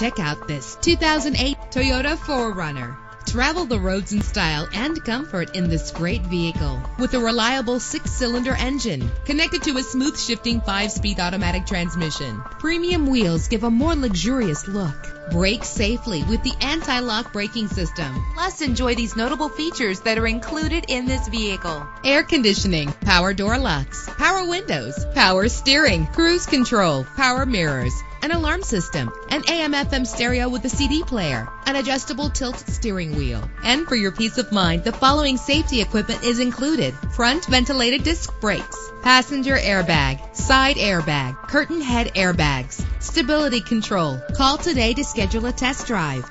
Check out this 2008 Toyota 4Runner. Travel the roads in style and comfort in this great vehicle with a reliable 6-cylinder engine connected to a smooth shifting 5-speed automatic transmission. Premium wheels give a more luxurious look. Brake safely with the anti-lock braking system. Plus, enjoy these notable features that are included in this vehicle: air conditioning, power door locks, power windows, power steering, cruise control, power mirrors, an alarm system, an AM/FM stereo with a CD player, an adjustable tilt steering wheel. And for your peace of mind, the following safety equipment is included: front ventilated disc brakes, passenger airbag, side airbag, curtain head airbags, stability control. Call today to schedule a test drive.